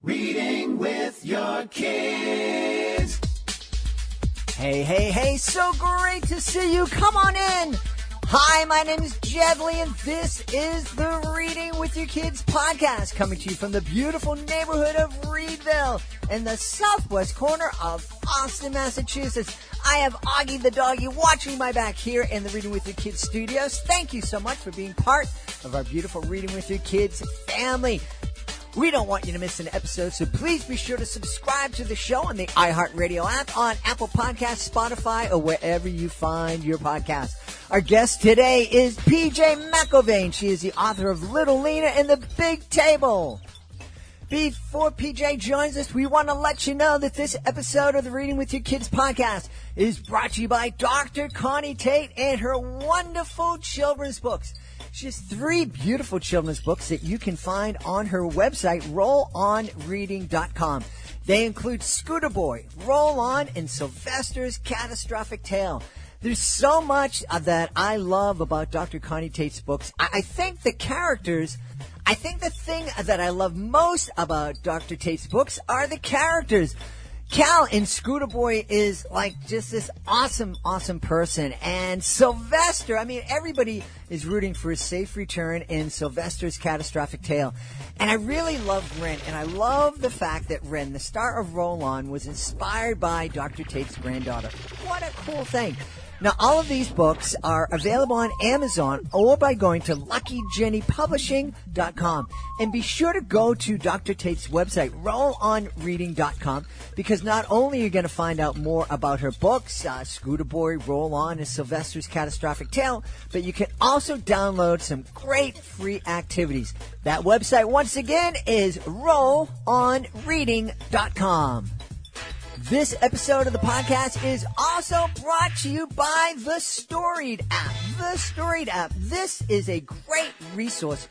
Reading with your kids. Hey, so great to see you. Come on in. Hi, my name is Jedley, and this is the Reading with Your Kids podcast, coming to you from the beautiful neighborhood of Reedville in the southwest corner of Boston, Massachusetts. I have Augie the doggy watching my back here in the Reading with Your Kids studios. Thank you so much for being part of our beautiful Reading with Your Kids family. We don't want you to miss an episode, so please be sure to subscribe to the show on the iHeartRadio app, on Apple Podcasts, Spotify, or wherever you find your podcast. Our guest today is PJ McIlvaine. She is the author of Little Lena and the Big Table. Before PJ joins us, we want to let you know that this episode of the Reading with Your Kids podcast is brought to you by Dr. Connie Tate and her wonderful children's books. She has 3 beautiful children's books that you can find on her website, rollonreading.com. They include Scooter Boy, Roll On, and Sylvester's Catastrophic Tale. There's so much that I love about Dr. Connie Tate's books. I think the thing that I love most about Dr. Tate's books are the characters. Cal in Scooter Boy is like just this awesome person. And Sylvester, everybody is rooting for a safe return in Sylvester's Catastrophic Tale. And I really love Ren, and I love the fact that Ren, the star of Roll On, was inspired by Dr. Tate's granddaughter. What a cool thing. Now, all of these books are available on Amazon or by going to LuckyJennyPublishing.com. And be sure to go to Dr. Tate's website, rollonreading.com, because not only are you going to find out more about her books, Scooter Boy, Roll On, and Sylvester's Catastrophic Tale, but you can also download some great free activities. That website, once again, is rollonreading.com. This episode of the podcast is also brought to you by the Storied app. The Storied app. This is a great resource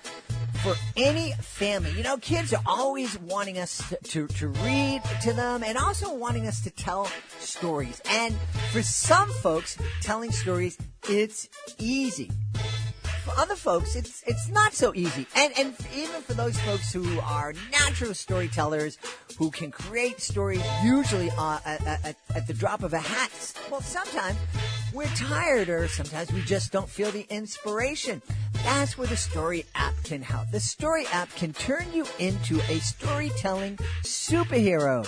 for any family. You know, kids are always wanting us to read to them and also wanting us to tell stories. And for some folks, telling stories, it's easy. For other folks, it's not so easy. And even for those folks who are natural storytellers, who can create stories usually at the drop of a hat, well, sometimes we're tired, or sometimes we just don't feel the inspiration. That's where the Story app can help. The Story app can turn you into a storytelling superhero.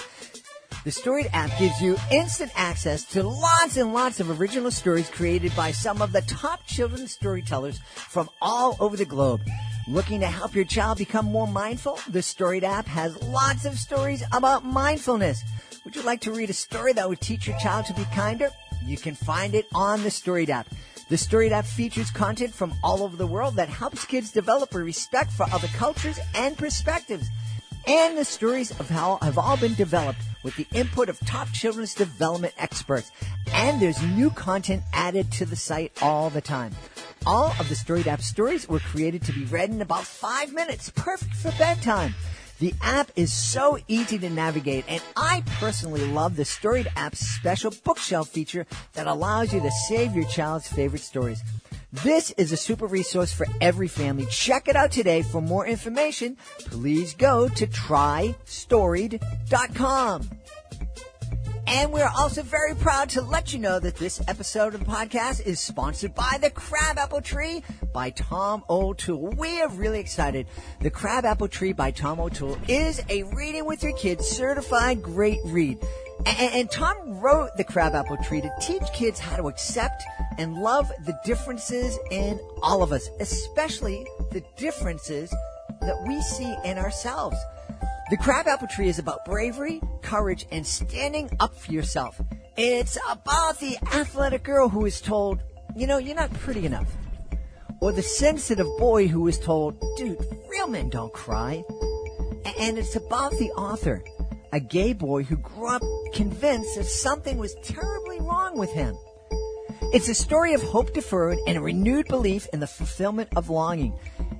The Storied app gives you instant access to lots and lots of original stories created by some of the top children's storytellers from all over the globe. Looking to help your child become more mindful? The Storied app has lots of stories about mindfulness. Would you like to read a story that would teach your child to be kinder? You can find it on the Storied app. The Storied app features content from all over the world that helps kids develop a respect for other cultures and perspectives. And the stories have all been developed with the input of top children's development experts. And there's new content added to the site all the time. All of the Storied app stories were created to be read in about 5 minutes, perfect for bedtime. The app is so easy to navigate, and I personally love the Storied app's special bookshelf feature that allows you to save your child's favorite stories. This is a super resource for every family. Check it out today. For more information, please go to trystoried.com. And we're also very proud to let you know that this episode of the podcast is sponsored by the Crabapple Tree by Tom O'Toole. We are really excited. The Crabapple Tree by Tom O'Toole is a Reading with Your Kids certified great read. And Tom wrote the Crabapple Tree to teach kids how to accept and love the differences in all of us, especially the differences that we see in ourselves. The Crabapple Tree is about bravery, courage, and standing up for yourself. It's about the athletic girl who is told, you know, you're not pretty enough. Or the sensitive boy who is told, dude, real men don't cry. And it's about the author, a gay boy who grew up convinced that something was terribly wrong with him. It's a story of hope deferred and a renewed belief in the fulfillment of longing.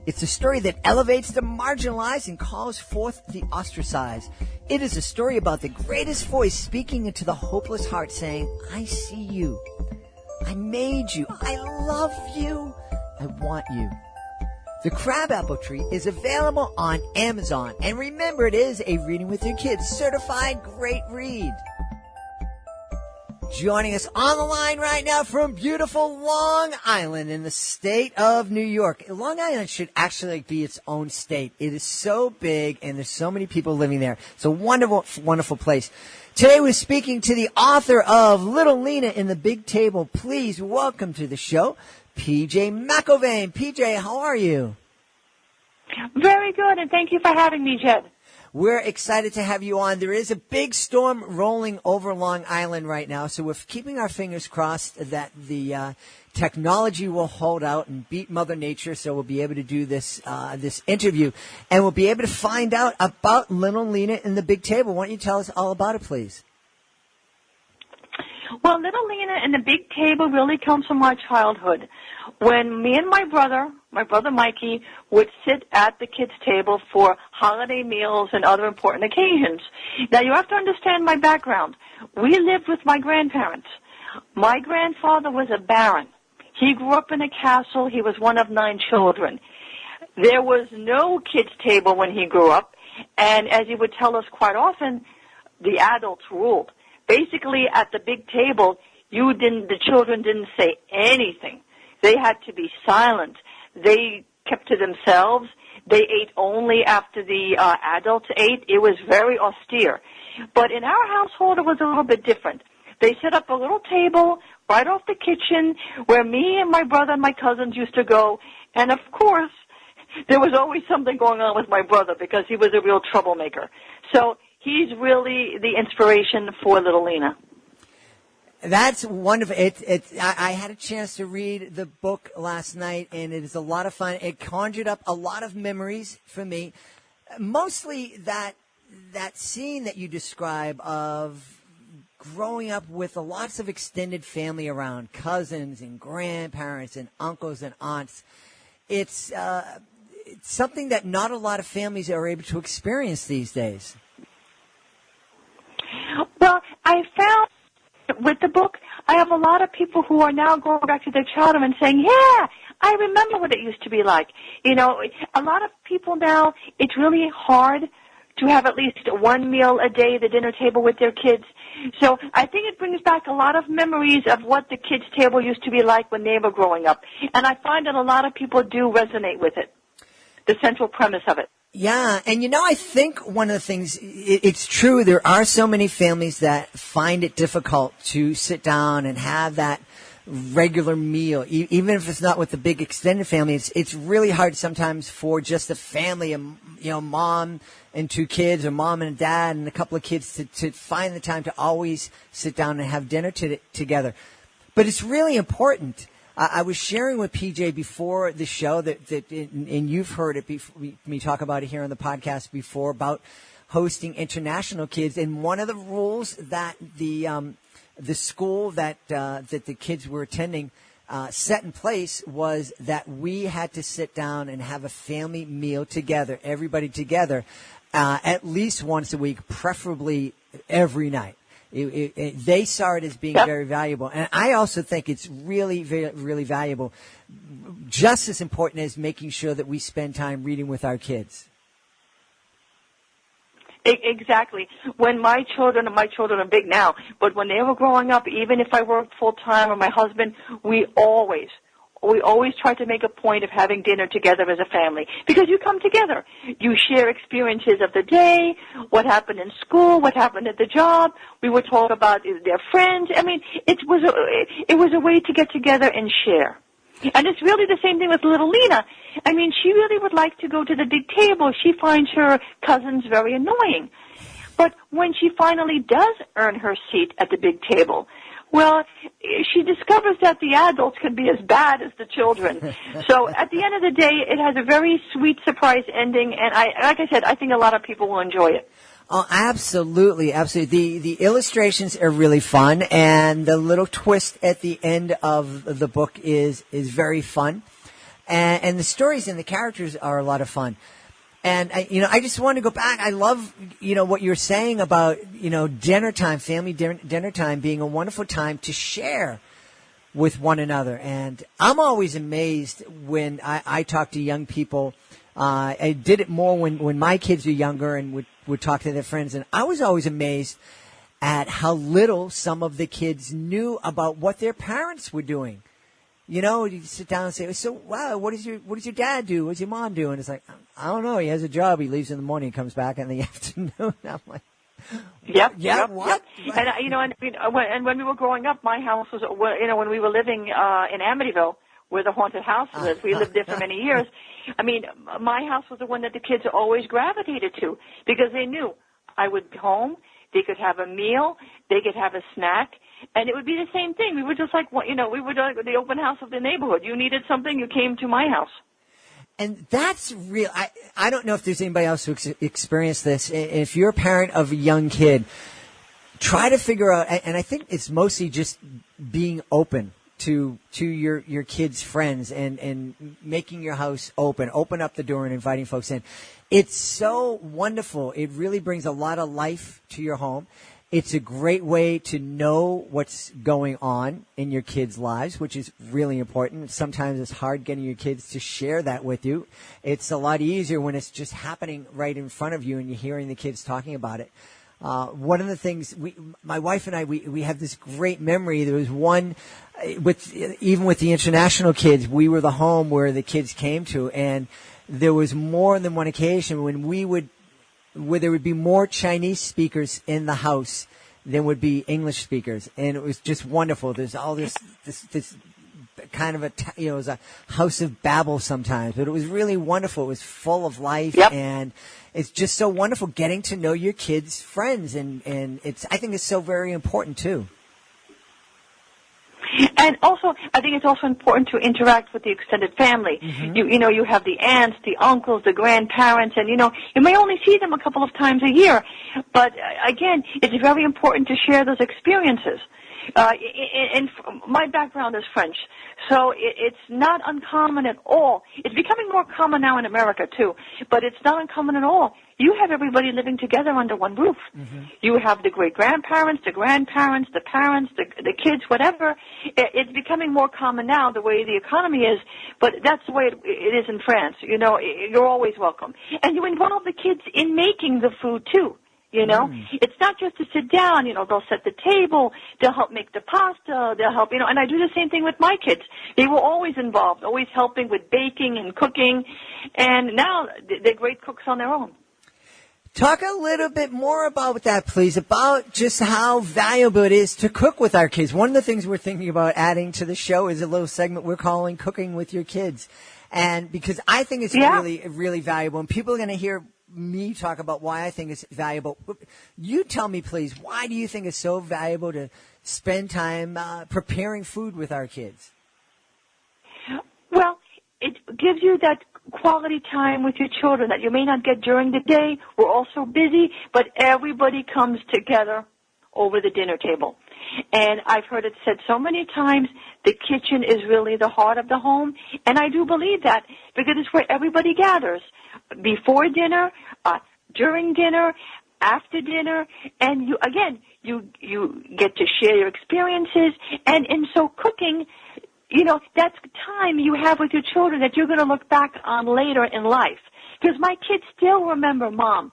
It's a story that elevates the marginalized and calls forth the ostracized. It is a story about the greatest voice speaking into the hopeless heart, saying, I see you. I made you. I love you. I want you. The Crabapple Tree is available on Amazon. And remember, it is a Reading with Your Kids certified great read. Joining us on the line right now from beautiful Long Island in the state of New York. Long Island should actually be its own state. It is so big and there's so many people living there. It's a wonderful, wonderful place. Today we're speaking to the author of Little Lena in the Big Table. Please welcome to the show, PJ McIlvaine. PJ, how are you? Very good, and thank you for having me, Jed. We're excited to have you on. There is a big storm rolling over Long Island right now, so we're keeping our fingers crossed that the technology will hold out and beat Mother Nature, so we'll be able to do this interview, and we'll be able to find out about Little Lena in the Big Table. Why don't you tell us all about it, please? Well, Little Lena and the Big Table really comes from our childhood. When me and my brother Mikey, would sit at the kids' table for holiday meals and other important occasions. Now, you have to understand my background. We lived with my grandparents. My grandfather was a baron. He grew up in a castle. He was one of 9 children. There was no kids' table when he grew up, and as he would tell us quite often, the adults ruled. Basically, at the big table, the children didn't say anything. They had to be silent. They kept to themselves. They ate only after the adults ate. It was very austere. But in our household, it was a little bit different. They set up a little table right off the kitchen where me and my brother and my cousins used to go. And, of course, there was always something going on with my brother because he was a real troublemaker. So he's really the inspiration for Little Lena. That's wonderful. I had a chance to read the book last night, and it is a lot of fun. It conjured up a lot of memories for me. Mostly that scene that you describe of growing up with lots of extended family around, cousins and grandparents and uncles and aunts. It's something that not a lot of families are able to experience these days. Well, I found with the book, I have a lot of people who are now going back to their childhood and saying, yeah, I remember what it used to be like. You know, a lot of people now, it's really hard to have at least one meal a day at the dinner table with their kids. So I think it brings back a lot of memories of what the kids' table used to be like when they were growing up. And I find that a lot of people do resonate with it, the central premise of it. Yeah, and I think one of the things, it's true, there are so many families that find it difficult to sit down and have that regular meal, even if it's not with the big extended family. It's really hard sometimes for just a family, mom and 2 kids, or mom and dad and a couple of kids to find the time to always sit down and have dinner together. But it's really important. I was sharing with PJ before the show and you've heard it me talk about it here on the podcast before, about hosting international kids. And one of the rules that the school that the kids were attending set in place was that we had to sit down and have a family meal together, everybody together, at least once a week, preferably every night. They saw it as being very valuable. And I also think it's really, very, really valuable, just as important as making sure that we spend time reading with our kids. Exactly. When my children are big now, but when they were growing up, even if I worked full-time or my husband, we always try to make a point of having dinner together as a family, because you come together. You share experiences of the day, what happened in school, what happened at the job. We would talk about their friends. I mean, it was a way to get together and share. And it's really the same thing with little Lena. I mean, she really would like to go to the big table. She finds her cousins very annoying. But when she finally does earn her seat at the big table, well, she discovers that the adults can be as bad as the children. So at the end of the day, it has a very sweet surprise ending, and like I said, I think a lot of people will enjoy it. Oh, absolutely, absolutely. The illustrations are really fun, and the little twist at the end of the book is very fun, and the stories and the characters are a lot of fun. And I just want to go back. I love, what you're saying about, dinner time, family dinner time being a wonderful time to share with one another. And I'm always amazed when I talk to young people. I did it more when my kids were younger and would talk to their friends. And I was always amazed at how little some of the kids knew about what their parents were doing. You know, you sit down and say, so, wow, what does your dad do? What's your mom do? And it's like, I don't know. He has a job. He leaves in the morning, comes back in the afternoon. I'm like, Yep. What? And and when we were growing up, my house was, when we were living in Amityville, where the haunted house is, we lived there for many years. I mean, my house was the one that the kids always gravitated to because they knew I would be home. They could have a meal. They could have a snack. And it would be the same thing. We were just like, we were the open house of the neighborhood. You needed something, you came to my house. And that's real. I don't know if there's anybody else who experienced this. If you're a parent of a young kid, try to figure out, and I think it's mostly just being open to your kids' friends and making your house open up the door and inviting folks in. It's so wonderful. It really brings a lot of life to your home. It's a great way to know what's going on in your kids' lives, which is really important. Sometimes it's hard getting your kids to share that with you. It's a lot easier when it's just happening right in front of you and you're hearing the kids talking about it. One of the things my wife and I, we have this great memory. There was one even with the international kids, we were the home where the kids came to, and there was more than one occasion where there would be more Chinese speakers in the house than would be English speakers, and it was just wonderful. There's all this kind of it was a house of Babel sometimes, but it was really wonderful. It was full of life, and it's just so wonderful getting to know your kids' friends, and I think it's so very important too. And also, I think it's also important to interact with the extended family. Mm-hmm. You have the aunts, the uncles, the grandparents, and, you may only see them a couple of times a year. But, again, it's very important to share those experiences. And my background is French, so it's not uncommon at all. It's becoming more common now in America, too, but it's not uncommon at all. You have everybody living together under one roof. Mm-hmm. You have the great-grandparents, the grandparents, the parents, the kids, whatever. It's becoming more common now, the way the economy is, but that's the way it is in France. You're always welcome. And you involve the kids in making the food, too. It's not just to sit down, they'll set the table, they'll help make the pasta, they'll help, and I do the same thing with my kids. They were always involved, always helping with baking and cooking, and now they're great cooks on their own. Talk a little bit more about that, please, about just how valuable it is to cook with our kids. One of the things we're thinking about adding to the show is a little segment we're calling Cooking with Your Kids. And because I think it's really, really valuable, and people are going to hear me talk about why I think it's valuable. You tell me, please, why do you think it's so valuable to spend time preparing food with our kids? Well, it gives you that quality time with your children that you may not get during the day. We're all so busy, but everybody comes together over the dinner table. And I've heard it said so many times, the kitchen is really the heart of the home. And I do believe that because it's where everybody gathers. Before dinner, during dinner, after dinner, and you get to share your experiences. And so cooking, that's time you have with your children that you're going to look back on later in life. Because my kids still remember, Mom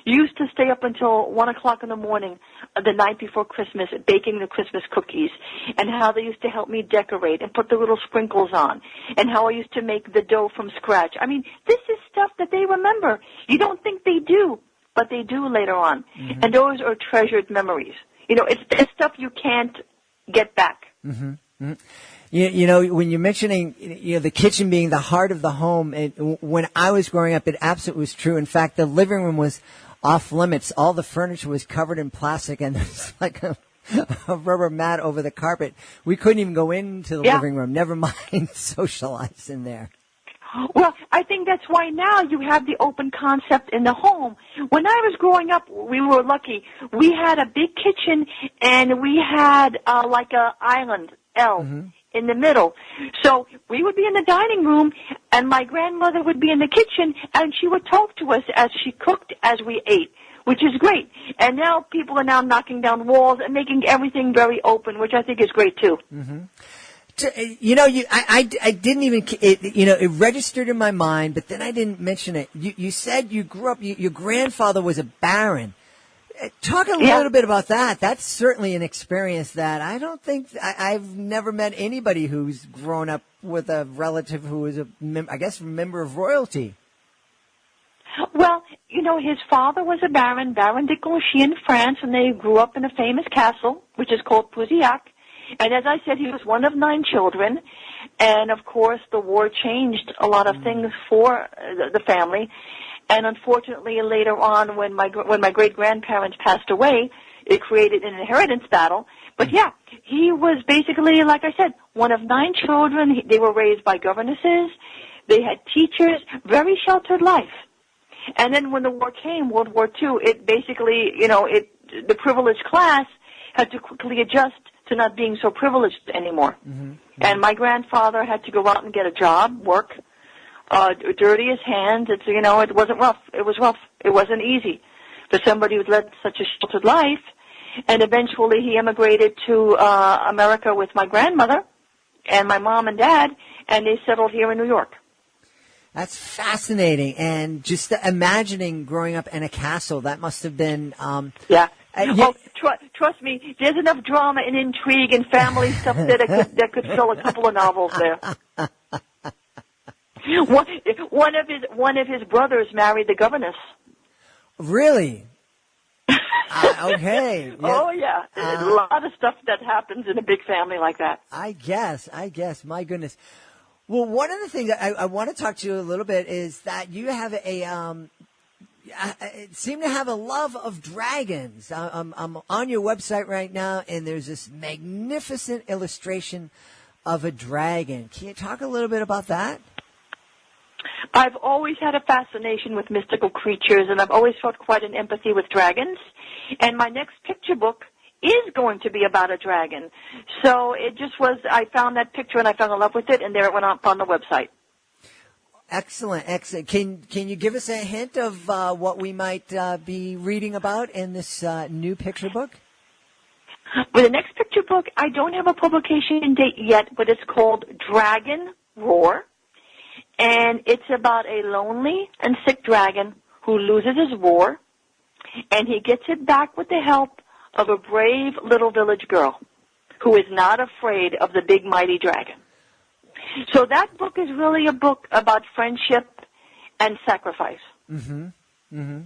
used to stay up until 1 o'clock in the morning the night before Christmas baking the Christmas cookies, and how they used to help me decorate and put the little sprinkles on, and how I used to make the dough from scratch. I mean, this is stuff that they remember. You don't think they do, but they do later on. Mm-hmm. And those are treasured memories. It's stuff you can't get back. Mm-hmm. Mm-hmm. When you're mentioning, the kitchen being the heart of the home, when I was growing up, it absolutely was true. In fact, the living room was off limits. All the furniture was covered in plastic, and there's like a rubber mat over the carpet. We couldn't even go into the living room, never mind socialize in there. Well, I think that's why now you have the open concept in the home. When I was growing up, we were lucky. We had a big kitchen, and we had like a island, L. Mm-hmm. in the middle. So we would be in the dining room, and my grandmother would be in the kitchen, and she would talk to us as she cooked, as we ate, which is great. And now people are now knocking down walls and making everything very open, which I think is great too. Mm-hmm. I didn't even, it registered in my mind, but then I didn't mention it. You said you grew up, your grandfather was a baron. Talk a little bit about that. That's certainly an experience that I don't think, I've never met anybody who's grown up with a relative who is a member of royalty. Well, his father was a baron, Baron de Gauchy in France, and they grew up in a famous castle, which is called Pousillac. And as I said, he was one of 9 children. And, of course, the war changed a lot of things for the family. And unfortunately, later on, when my great-grandparents passed away, it created an inheritance battle. But, yeah, he was basically, like I said, one of 9 children. They were raised by governesses. They had teachers, very sheltered life. And then when the war came, World War II, it basically, the privileged class had to quickly adjust to not being so privileged anymore. Mm-hmm. And my grandfather had to go out and get a job, work, dirty his hands. It wasn't rough. It was rough. It wasn't easy for somebody who'd led such a sheltered life. And eventually he immigrated to America with my grandmother and my mom and dad, and they settled here in New York. That's fascinating. And just imagining growing up in a castle, that must have been... Trust me, there's enough drama and intrigue and family stuff that could fill a couple of novels there. One of his brothers married the governess. Really? Okay. Yeah. Oh yeah, a lot of stuff that happens in a big family like that. I guess. My goodness. Well, one of the things I want to talk to you a little bit is that you have seem to have a love of dragons. I'm on your website right now, and there's this magnificent illustration of a dragon. Can you talk a little bit about that? I've always had a fascination with mystical creatures, and I've always felt quite an empathy with dragons. And my next picture book is going to be about a dragon. So it just was, I found that picture and I fell in love with it, and there it went up on the website. Excellent. Can you give us a hint of what we might be reading about in this new picture book? With the next picture book, I don't have a publication date yet, but it's called Dragon Roar, and it's about a lonely and sick dragon who loses his roar, and he gets it back with the help of a brave little village girl who is not afraid of the big mighty dragon. So that book is really a book about friendship and sacrifice. Mm-hmm.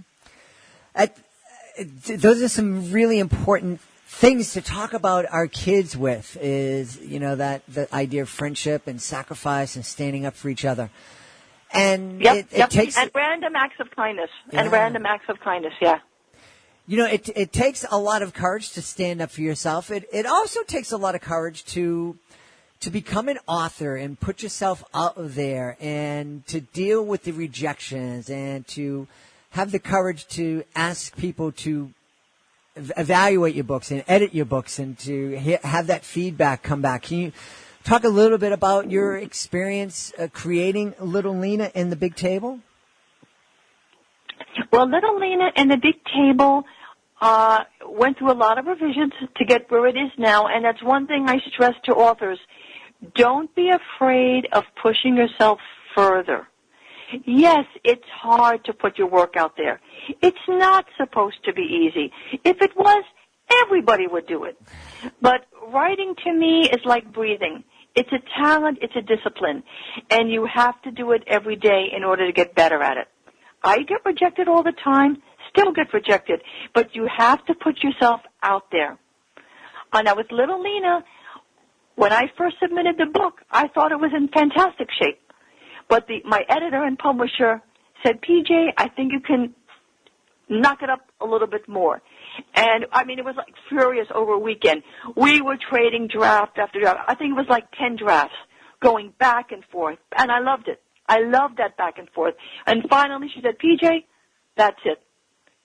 Those are some really important things to talk about our kids with, is, that the idea of friendship and sacrifice and standing up for each other. And it takes... And random acts of kindness. Yeah. And random acts of kindness, yeah. It takes a lot of courage to stand up for yourself. It also takes a lot of courage to become an author and put yourself out there and to deal with the rejections and to have the courage to ask people to evaluate your books and edit your books and to have that feedback come back. Can you talk a little bit about your experience creating Little Lena and the Big Table? Well, Little Lena and the Big Table went through a lot of revisions to get where it is now, and that's one thing I stress to authors. Don't be afraid of pushing yourself further. Yes, it's hard to put your work out there. It's not supposed to be easy. If it was, everybody would do it. But writing to me is like breathing. It's a talent, it's a discipline, and you have to do it every day in order to get better at it. I get rejected all the time, still get rejected, but you have to put yourself out there. Now with Little Lena, when I first submitted the book, I thought it was in fantastic shape. But my editor and publisher said, PJ, I think you can knock it up a little bit more. And, it was like furious over a weekend. We were trading draft after draft. I think it was like 10 drafts going back and forth. And I loved it. I loved that back and forth. And finally she said, PJ, that's it.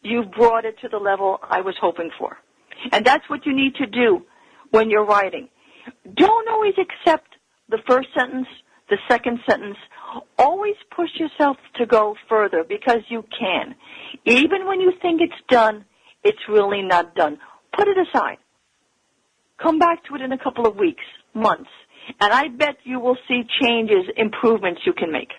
You've brought it to the level I was hoping for. And that's what you need to do when you're writing. Don't always accept the first sentence, the second sentence. Always push yourself to go further because you can. Even when you think it's done, it's really not done. Put it aside. Come back to it in a couple of weeks, months, And I bet you will see changes, improvements you can make.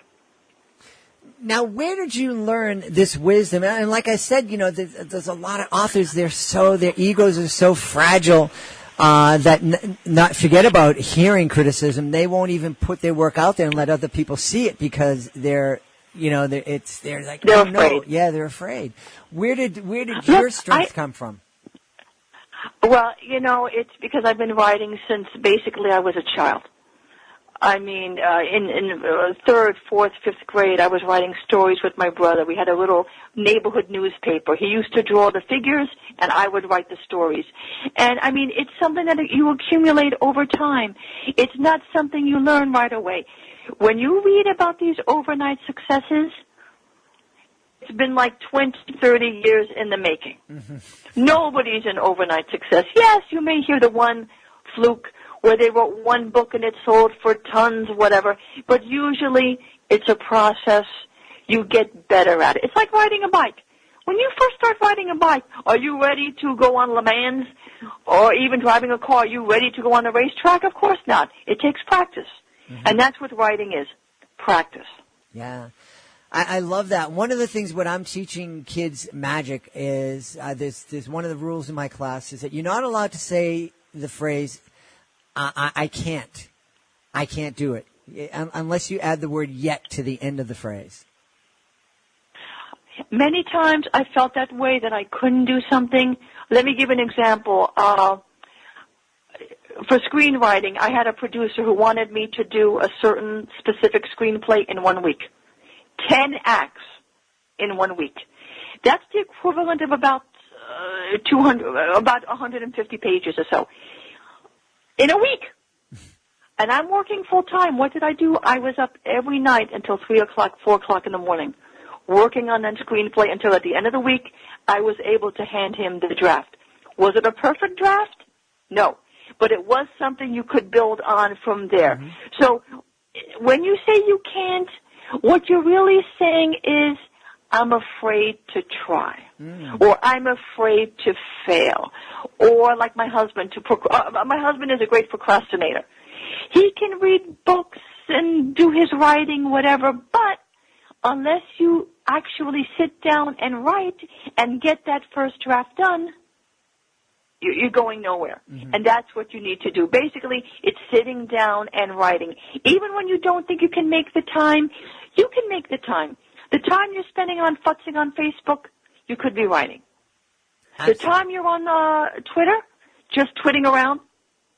Now, where did you learn this wisdom? And like I said, there's a lot of authors, their egos are so fragile that not forget about hearing criticism. They won't even put their work out there and let other people see it because they're like, they're oh, afraid. No. Yeah, they're afraid. Where did your strength come from? Well, it's because I've been writing since basically I was a child. I mean, in third, fourth, fifth grade, I was writing stories with my brother. We had a little neighborhood newspaper. He used to draw the figures, and I would write the stories. And, I mean, it's something that you accumulate over time. It's not something you learn right away. When you read about these overnight successes, it's been like 20, 30 years in the making. Mm-hmm. Nobody's an overnight success. Yes, you may hear the one fluke where they wrote one book and it sold for tons, whatever. But usually it's a process. You get better at it. It's like riding a bike. When you first start riding a bike, are you ready to go on Le Mans? Or even driving a car, are you ready to go on the racetrack? Of course not. It takes practice. Mm-hmm. And that's what writing is, practice. Yeah. I love that. One of the things what I'm teaching kids magic is there's one of the rules in my class is that you're not allowed to say the phrase, I can't do it, unless you add the word yet to the end of the phrase. Many times I felt that way, that I couldn't do something. Let me give an example. For screenwriting, I had a producer who wanted me to do a certain specific screenplay in 1 week. 10 acts in 1 week. That's the equivalent of about 150 pages or so. In a week. And I'm working full time. What did I do? I was up every night until 3 o'clock, 4 o'clock in the morning, working on that screenplay until at the end of the week, I was able to hand him the draft. Was it a perfect draft? No. But it was something you could build on from there. Mm-hmm. So when you say you can't, what you're really saying is, I'm afraid to try, or I'm afraid to fail, or like my husband, my husband is a great procrastinator. He can read books and do his writing, whatever, but unless you actually sit down and write and get that first draft done, you're going nowhere. Mm-hmm. And that's what you need to do. Basically, it's sitting down and writing. Even when you don't think you can make the time, you can make the time. The time you're spending on futzing on Facebook, you could be writing. Absolutely. The time you're on Twitter, just twitting around,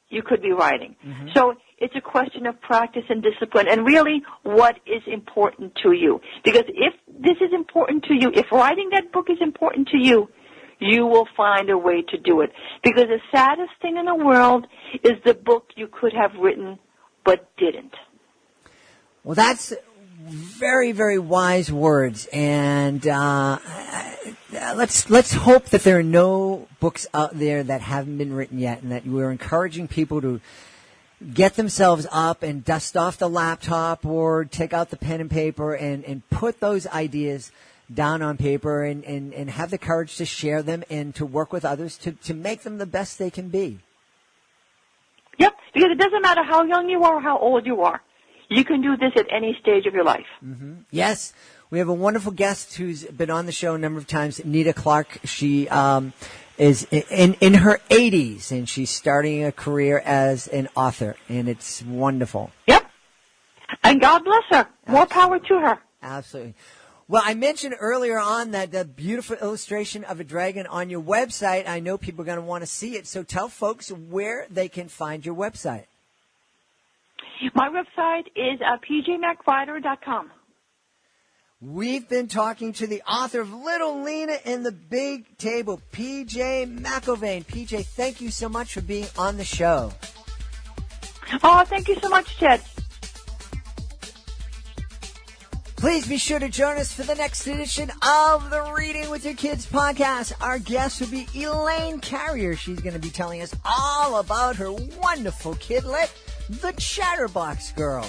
you could be writing. Mm-hmm. So it's a question of practice and discipline, and really what is important to you. Because if this is important to you, if writing that book is important to you, you will find a way to do it. Because the saddest thing in the world is the book you could have written but didn't. Well, that's very, very wise words, and let's hope that there are no books out there that haven't been written yet, and that we're encouraging people to get themselves up and dust off the laptop or take out the pen and paper and put those ideas down on paper and have the courage to share them and to work with others to make them the best they can be. Yep, because it doesn't matter how young you are or how old you are. You can do this at any stage of your life. Mm-hmm. Yes. We have a wonderful guest who's been on the show a number of times, Nita Clark. She is in her 80s, and she's starting a career as an author, and it's wonderful. Yep. And God bless her. More power to her. Absolutely. Well, I mentioned earlier on that the beautiful illustration of a dragon on your website. I know people are going to want to see it, so tell folks where they can find your website. My website is pjmacwriter.com. We've been talking to the author of Little Lena and the Big Table, P.J. McIlvaine. P.J., thank you so much for being on the show. Oh, thank you so much, Ted. Please be sure to join us for the next edition of the Reading with Your Kids podcast. Our guest will be Elaine Carrier. She's going to be telling us all about her wonderful kidlet, The Chatterbox Girl.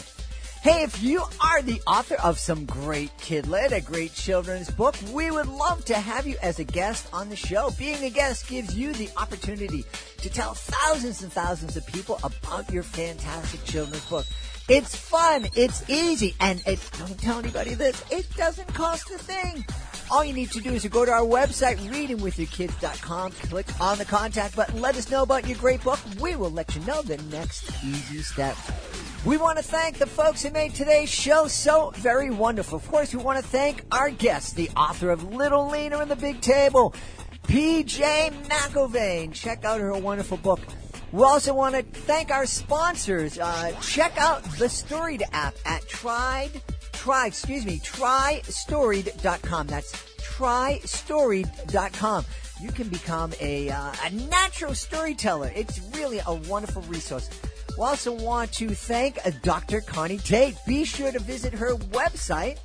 Hey, if you are the author of some great kid-lit, a great children's book, we would love to have you as a guest on the show. Being a guest gives you the opportunity to tell thousands and thousands of people about your fantastic children's book. It's fun, it's easy, and don't tell anybody this, it doesn't cost a thing. All you need to do is to go to our website, readingwithyourkids.com, click on the contact button, let us know about your great book. We will let you know the next easy step. We want to thank the folks who made today's show so very wonderful. Of course, we want to thank our guest, the author of Little Lena and the Big Table, P.J. McIlvaine. Check out her wonderful book. We also want to thank our sponsors. Check out the Storied app at trystoried.com. That's trystoried.com. You can become a natural storyteller. It's really a wonderful resource. We also want to thank Dr. Connie Tate. Be sure to visit her website,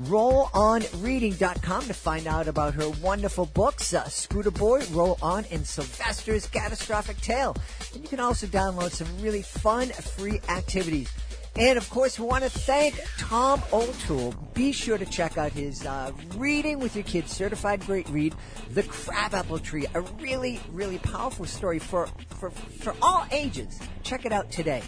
rollonreading.com, to find out about her wonderful books, Scooter Boy, Roll On, and Sylvester's Catastrophic Tale. And you can also download some really fun, free activities. And, of course, we want to thank Tom O'Toole. Be sure to check out his Reading with Your Kids Certified Great Read, The Crabapple Tree, a really, really powerful story for all ages. Check it out today.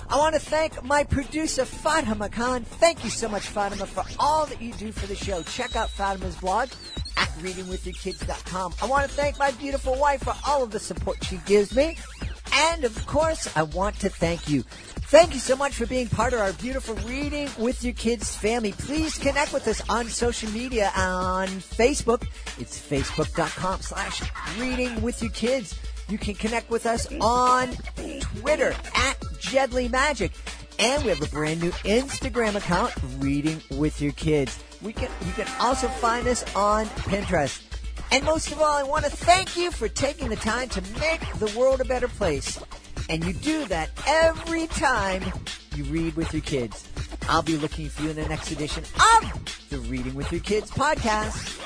I want to thank my producer, Fatima Khan. Thank you so much, Fatima, for all that you do for the show. Check out Fatima's blog at readingwithyourkids.com. I want to thank my beautiful wife for all of the support she gives me. And, of course, I want to thank you. Thank you so much for being part of our beautiful Reading with Your Kids family. Please connect with us on social media. On Facebook, it's facebook.com/readingwithyourkids. You can connect with us on Twitter at JedleyMagic. And we have a brand new Instagram account, Reading with Your Kids. You can also find us on Pinterest. And most of all, I want to thank you for taking the time to make the world a better place. And you do that every time you read with your kids. I'll be looking for you in the next edition of the Reading with Your Kids podcast.